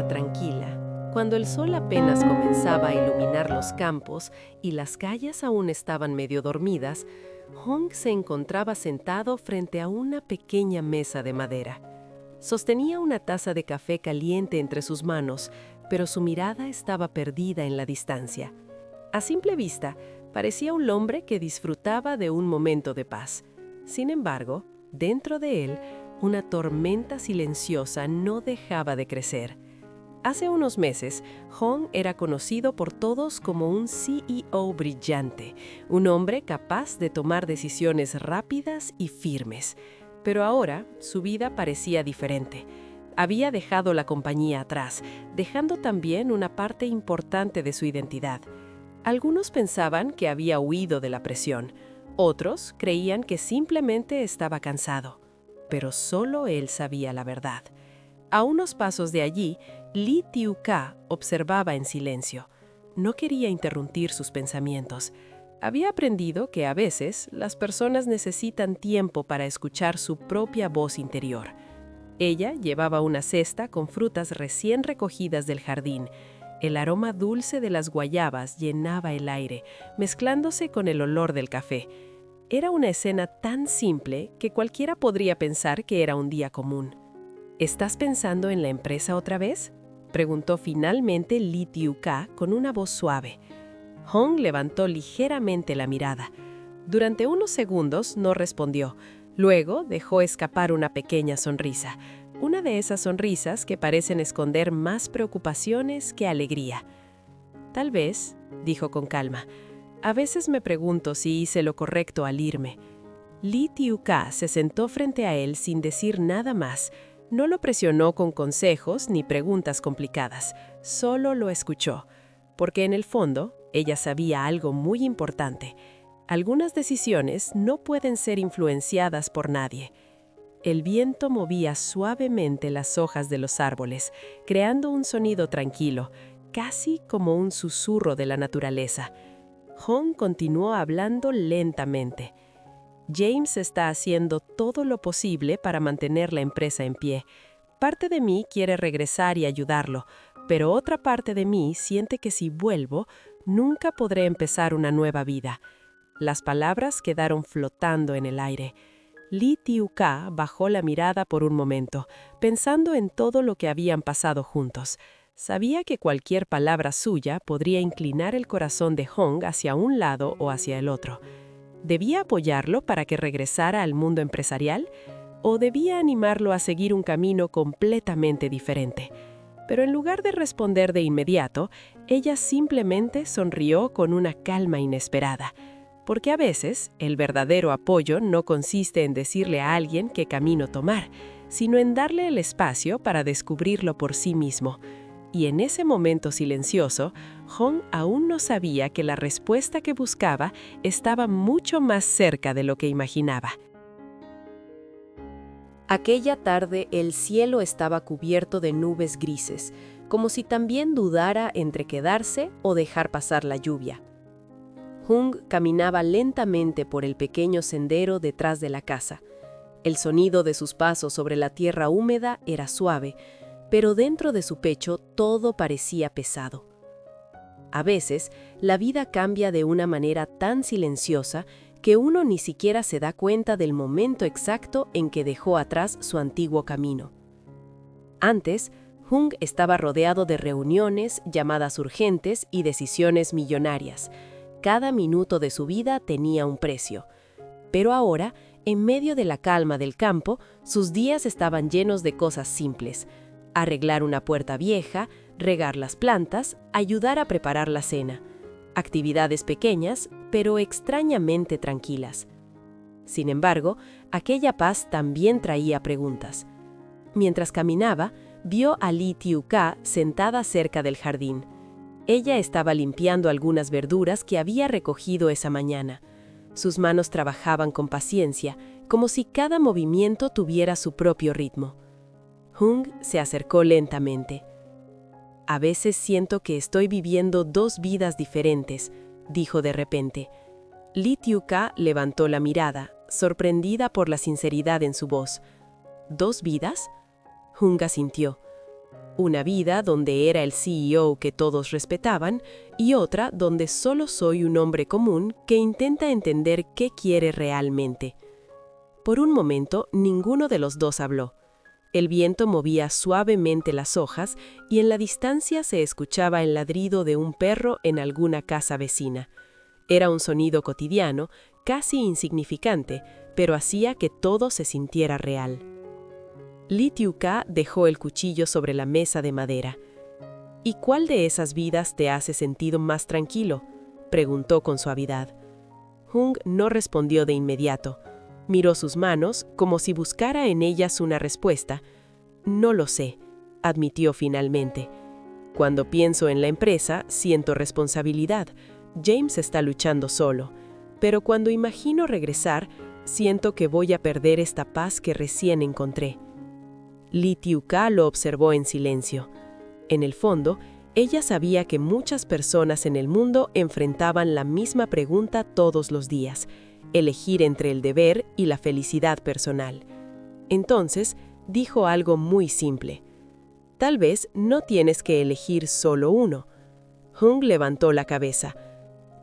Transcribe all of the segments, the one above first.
tranquila, cuando el sol apenas comenzaba a iluminar los campos y las calles aún estaban medio dormidas, Hong se encontraba sentado frente a una pequeña mesa de madera. Sostenía una taza de café caliente entre sus manos, pero su mirada estaba perdida en la distancia. A simple vista, parecía un hombre que disfrutaba de un momento de paz. Sin embargo, dentro de él, una tormenta silenciosa no dejaba de crecer. Hace unos meses, Hong era conocido por todos como un CEO brillante, un hombre capaz de tomar decisiones rápidas y firmes. Pero ahora, su vida parecía diferente. Había dejado la compañía atrás, dejando también una parte importante de su identidad. Algunos pensaban que había huido de la presión, otros creían que simplemente estaba cansado. Pero solo él sabía la verdad. A unos pasos de allí, Lee Tiu-ka observaba en silencio. No quería interrumpir sus pensamientos. Había aprendido que a veces las personas necesitan tiempo para escuchar su propia voz interior. Ella llevaba una cesta con frutas recién recogidas del jardín. El aroma dulce de las guayabas llenaba el aire, mezclándose con el olor del café. Era una escena tan simple que cualquiera podría pensar que era un día común. ¿Estás pensando en la empresa otra vez?, preguntó finalmente Lee Tiu-ka con una voz suave. Hong levantó ligeramente la mirada. Durante unos segundos no respondió. Luego dejó escapar una pequeña sonrisa. Una de esas sonrisas que parecen esconder más preocupaciones que alegría. Tal vez, dijo con calma, a veces me pregunto si hice lo correcto al irme. Lee Tiu-ka se sentó frente a él sin decir nada más. No lo presionó con consejos ni preguntas complicadas, solo lo escuchó, porque en el fondo ella sabía algo muy importante. Algunas decisiones no pueden ser influenciadas por nadie. El viento movía suavemente las hojas de los árboles, creando un sonido tranquilo, casi como un susurro de la naturaleza. Hong continuó hablando lentamente. James está haciendo todo lo posible para mantener la empresa en pie. Parte de mí quiere regresar y ayudarlo, pero otra parte de mí siente que si vuelvo, nunca podré empezar una nueva vida. Las palabras quedaron flotando en el aire. Lee Tiu-ka bajó la mirada por un momento, pensando en todo lo que habían pasado juntos. Sabía que cualquier palabra suya podría inclinar el corazón de Hong hacia un lado o hacia el otro. ¿Debía apoyarlo para que regresara al mundo empresarial? ¿O debía animarlo a seguir un camino completamente diferente? Pero en lugar de responder de inmediato, ella simplemente sonrió con una calma inesperada. Porque a veces, el verdadero apoyo no consiste en decirle a alguien qué camino tomar, sino en darle el espacio para descubrirlo por sí mismo. Y en ese momento silencioso, Hong aún no sabía que la respuesta que buscaba estaba mucho más cerca de lo que imaginaba. Aquella tarde el cielo estaba cubierto de nubes grises, como si también dudara entre quedarse o dejar pasar la lluvia. Hong caminaba lentamente por el pequeño sendero detrás de la casa. El sonido de sus pasos sobre la tierra húmeda era suave, pero dentro de su pecho todo parecía pesado. A veces, la vida cambia de una manera tan silenciosa que uno ni siquiera se da cuenta del momento exacto en que dejó atrás su antiguo camino. Antes, Hong estaba rodeado de reuniones, llamadas urgentes y decisiones millonarias. Cada minuto de su vida tenía un precio. Pero ahora, en medio de la calma del campo, sus días estaban llenos de cosas simples. Arreglar una puerta vieja, regar las plantas, ayudar a preparar la cena. Actividades pequeñas, pero extrañamente tranquilas. Sin embargo, aquella paz también traía preguntas. Mientras caminaba, vio a Lee Tiu-ka sentada cerca del jardín. Ella estaba limpiando algunas verduras que había recogido esa mañana. Sus manos trabajaban con paciencia, como si cada movimiento tuviera su propio ritmo. Hong se acercó lentamente. A veces siento que estoy viviendo dos vidas diferentes, dijo de repente. Lee Tiu-ka levantó la mirada, sorprendida por la sinceridad en su voz. ¿Dos vidas? Hong asintió. Una vida donde era el CEO que todos respetaban y otra donde solo soy un hombre común que intenta entender qué quiere realmente. Por un momento, ninguno de los dos habló. El viento movía suavemente las hojas y en la distancia se escuchaba el ladrido de un perro en alguna casa vecina. Era un sonido cotidiano, casi insignificante, pero hacía que todo se sintiera real. Lee Tiu-ka dejó el cuchillo sobre la mesa de madera. ¿Y cuál de esas vidas te hace sentir más tranquilo?, preguntó con suavidad. Hung no respondió de inmediato. Miró sus manos como si buscara en ellas una respuesta. No lo sé, admitió finalmente. Cuando pienso en la empresa, siento responsabilidad. James está luchando solo. Pero cuando imagino regresar, siento que voy a perder esta paz que recién encontré. Lee Tiu-ka lo observó en silencio. En el fondo, ella sabía que muchas personas en el mundo enfrentaban la misma pregunta todos los días: elegir entre el deber y la felicidad personal. Entonces, dijo algo muy simple. Tal vez no tienes que elegir solo uno. Hung levantó la cabeza.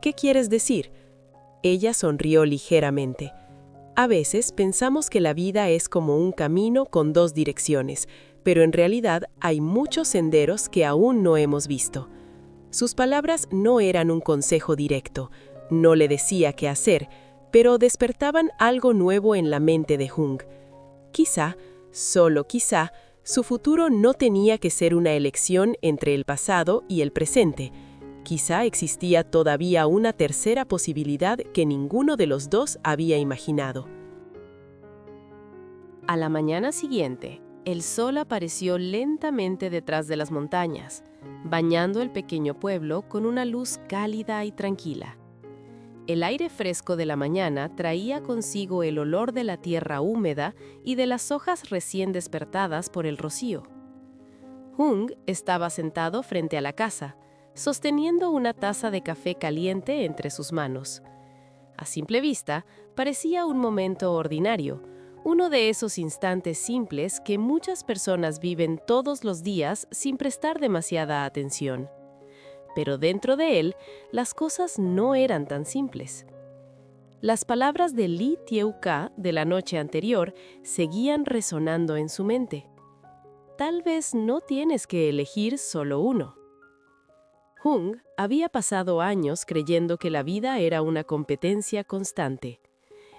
¿Qué quieres decir? Ella sonrió ligeramente. A veces pensamos que la vida es como un camino con dos direcciones, pero en realidad hay muchos senderos que aún no hemos visto. Sus palabras no eran un consejo directo, no le decía qué hacer, pero despertaban algo nuevo en la mente de Hung. Quizá, solo quizá, su futuro no tenía que ser una elección entre el pasado y el presente. Quizá existía todavía una tercera posibilidad que ninguno de los dos había imaginado. A la mañana siguiente, el sol apareció lentamente detrás de las montañas, bañando el pequeño pueblo con una luz cálida y tranquila. El aire fresco de la mañana traía consigo el olor de la tierra húmeda y de las hojas recién despertadas por el rocío. Hung estaba sentado frente a la casa, sosteniendo una taza de café caliente entre sus manos. A simple vista, parecía un momento ordinario, uno de esos instantes simples que muchas personas viven todos los días sin prestar demasiada atención. Pero dentro de él, las cosas no eran tan simples. Las palabras de Lee Tiu-ka de la noche anterior seguían resonando en su mente. Tal vez no tienes que elegir solo uno. Hung había pasado años creyendo que la vida era una competencia constante.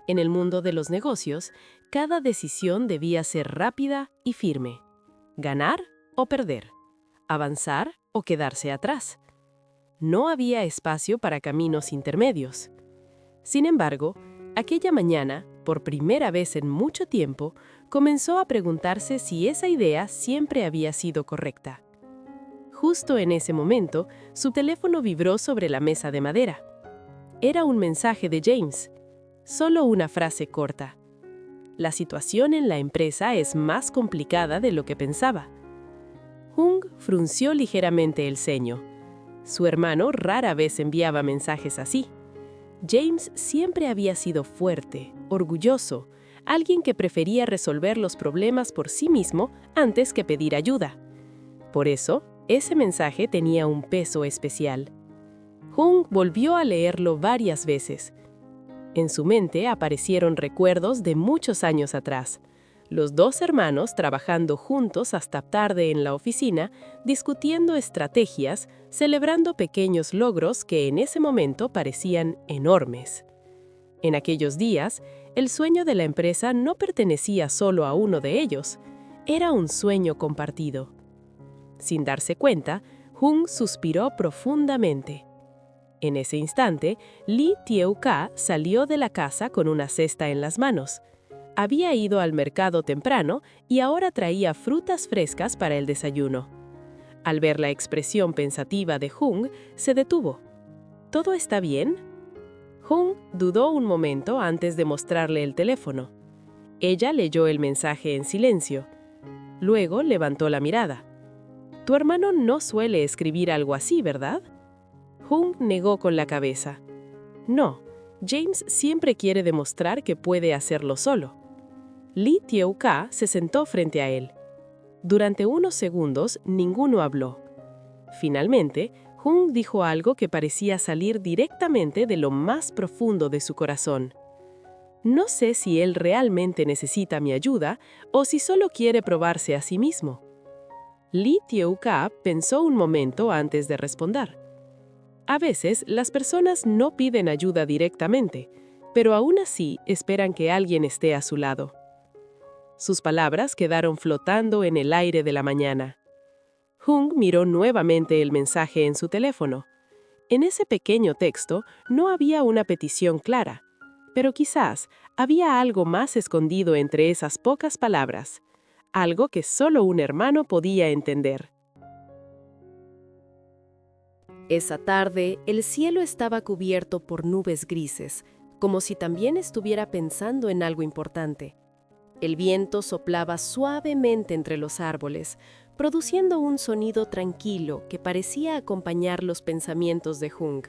En el mundo de los negocios, cada decisión debía ser rápida y firme. Ganar o perder. Avanzar o quedarse atrás. No había espacio para caminos intermedios. Sin embargo, aquella mañana, por primera vez en mucho tiempo, comenzó a preguntarse si esa idea siempre había sido correcta. Justo en ese momento, su teléfono vibró sobre la mesa de madera. Era un mensaje de James. Solo una frase corta. La situación en la empresa es más complicada de lo que pensaba. Hung frunció ligeramente el ceño. Su hermano rara vez enviaba mensajes así. James siempre había sido fuerte, orgulloso, alguien que prefería resolver los problemas por sí mismo antes que pedir ayuda. Por eso, ese mensaje tenía un peso especial. Hung volvió a leerlo varias veces. En su mente aparecieron recuerdos de muchos años atrás. Los dos hermanos trabajando juntos hasta tarde en la oficina, discutiendo estrategias, celebrando pequeños logros que en ese momento parecían enormes. En aquellos días, el sueño de la empresa no pertenecía solo a uno de ellos, era un sueño compartido. Sin darse cuenta, Hung suspiró profundamente. En ese instante, Lee Tiu-ka salió de la casa con una cesta en las manos. Había ido al mercado temprano y ahora traía frutas frescas para el desayuno. Al ver la expresión pensativa de Hung, se detuvo. ¿Todo está bien? Hung dudó un momento antes de mostrarle el teléfono. Ella leyó el mensaje en silencio. Luego levantó la mirada. Tu hermano no suele escribir algo así, ¿verdad? Hung negó con la cabeza. No, James siempre quiere demostrar que puede hacerlo solo. Lee Tiu-ka se sentó frente a él. Durante unos segundos, ninguno habló. Finalmente, Jung dijo algo que parecía salir directamente de lo más profundo de su corazón. No sé si él realmente necesita mi ayuda o si solo quiere probarse a sí mismo. Lee Tyeo-ka pensó un momento antes de responder. A veces, las personas no piden ayuda directamente, pero aún así esperan que alguien esté a su lado. Sus palabras quedaron flotando en el aire de la mañana. Jung miró nuevamente el mensaje en su teléfono. En ese pequeño texto no había una petición clara, pero quizás había algo más escondido entre esas pocas palabras, algo que solo un hermano podía entender. Esa tarde, el cielo estaba cubierto por nubes grises, como si también estuviera pensando en algo importante. El viento soplaba suavemente entre los árboles, produciendo un sonido tranquilo que parecía acompañar los pensamientos de Jung.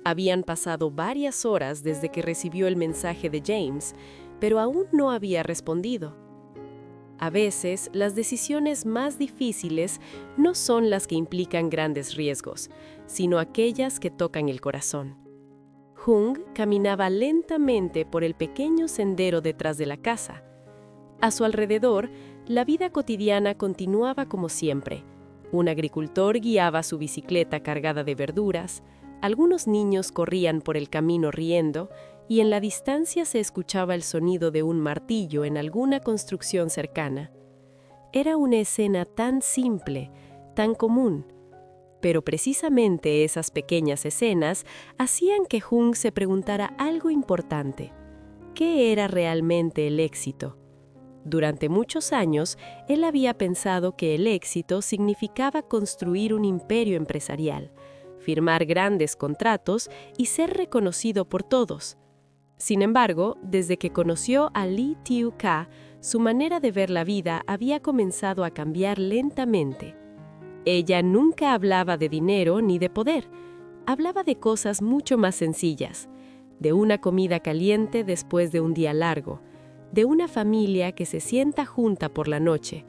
Habían pasado varias horas desde que recibió el mensaje de James, pero aún no había respondido. A veces, las decisiones más difíciles no son las que implican grandes riesgos, sino aquellas que tocan el corazón. Jung caminaba lentamente por el pequeño sendero detrás de la casa. A su alrededor, la vida cotidiana continuaba como siempre. Un agricultor guiaba su bicicleta cargada de verduras, algunos niños corrían por el camino riendo, y en la distancia se escuchaba el sonido de un martillo en alguna construcción cercana. Era una escena tan simple, tan común. Pero precisamente esas pequeñas escenas hacían que Jung se preguntara algo importante. ¿Qué era realmente el éxito? Durante muchos años, él había pensado que el éxito significaba construir un imperio empresarial, firmar grandes contratos y ser reconocido por todos. Sin embargo, desde que conoció a Lee Tyeo-ka, su manera de ver la vida había comenzado a cambiar lentamente. Ella nunca hablaba de dinero ni de poder. Hablaba de cosas mucho más sencillas, de una comida caliente después de un día largo, de una familia que se sienta junta por la noche,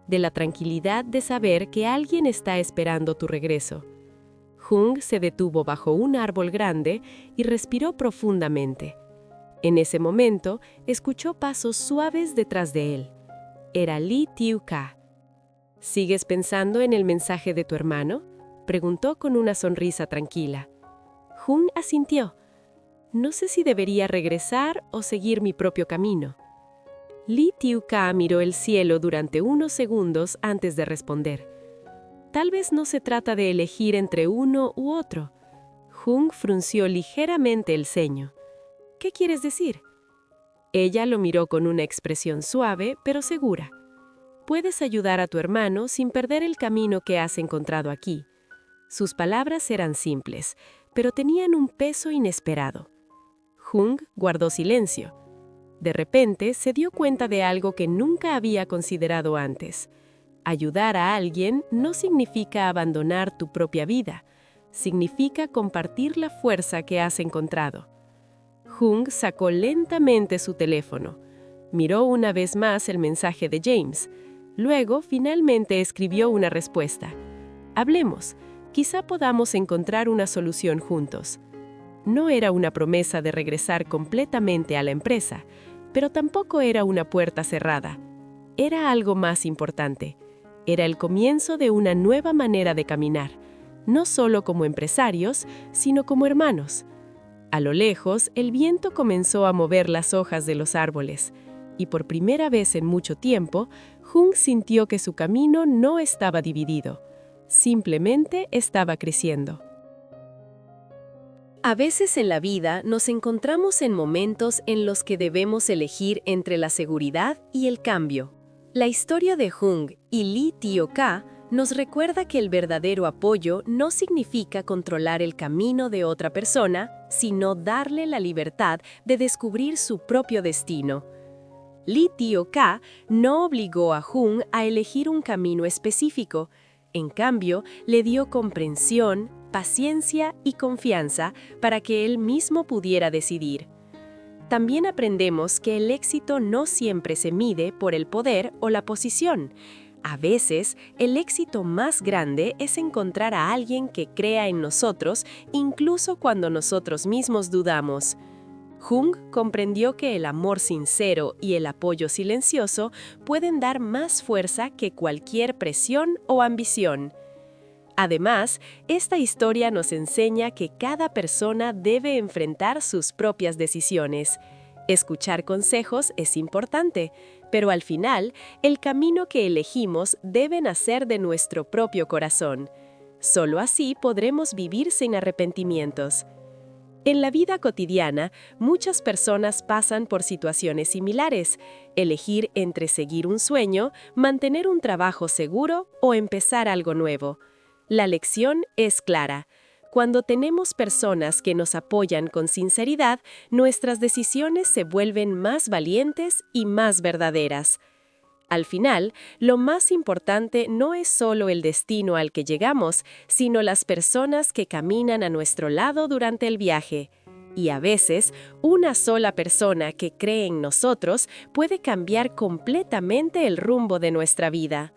de la tranquilidad de saber que alguien está esperando tu regreso. Jung se detuvo bajo un árbol grande y respiró profundamente. En ese momento, escuchó pasos suaves detrás de él. Era Lee Tyeo-ka. ¿Sigues pensando en el mensaje de tu hermano?, preguntó con una sonrisa tranquila. Jung asintió. No sé si debería regresar o seguir mi propio camino. Lee Tyeo-ka miró el cielo durante unos segundos antes de responder. Tal vez no se trata de elegir entre uno u otro. Jung frunció ligeramente el ceño. ¿Qué quieres decir? Ella lo miró con una expresión suave, pero segura. Puedes ayudar a tu hermano sin perder el camino que has encontrado aquí. Sus palabras eran simples, pero tenían un peso inesperado. Jung guardó silencio. De repente se dio cuenta de algo que nunca había considerado antes. Ayudar a alguien no significa abandonar tu propia vida, significa compartir la fuerza que has encontrado. Jung sacó lentamente su teléfono. Miró una vez más el mensaje de James. Luego, finalmente escribió una respuesta. Hablemos, quizá podamos encontrar una solución juntos. No era una promesa de regresar completamente a la empresa, pero tampoco era una puerta cerrada. Era algo más importante. Era el comienzo de una nueva manera de caminar, no solo como empresarios, sino como hermanos. A lo lejos, el viento comenzó a mover las hojas de los árboles, y por primera vez en mucho tiempo, Jung sintió que su camino no estaba dividido, simplemente estaba creciendo. A veces en la vida nos encontramos en momentos en los que debemos elegir entre la seguridad y el cambio. La historia de Jung y Lee Tyeo-ka nos recuerda que el verdadero apoyo no significa controlar el camino de otra persona, sino darle la libertad de descubrir su propio destino. Lee Tyeo-ka no obligó a Jung a elegir un camino específico. En cambio, le dio comprensión, paciencia y confianza para que él mismo pudiera decidir. También aprendemos que el éxito no siempre se mide por el poder o la posición. A veces, el éxito más grande es encontrar a alguien que crea en nosotros, incluso cuando nosotros mismos dudamos. Jung comprendió que el amor sincero y el apoyo silencioso pueden dar más fuerza que cualquier presión o ambición. Además, esta historia nos enseña que cada persona debe enfrentar sus propias decisiones. Escuchar consejos es importante, pero al final, el camino que elegimos debe nacer de nuestro propio corazón. Solo así podremos vivir sin arrepentimientos. En la vida cotidiana, muchas personas pasan por situaciones similares: elegir entre seguir un sueño, mantener un trabajo seguro o empezar algo nuevo. La lección es clara. Cuando tenemos personas que nos apoyan con sinceridad, nuestras decisiones se vuelven más valientes y más verdaderas. Al final, lo más importante no es solo el destino al que llegamos, sino las personas que caminan a nuestro lado durante el viaje. Y a veces, una sola persona que cree en nosotros puede cambiar completamente el rumbo de nuestra vida.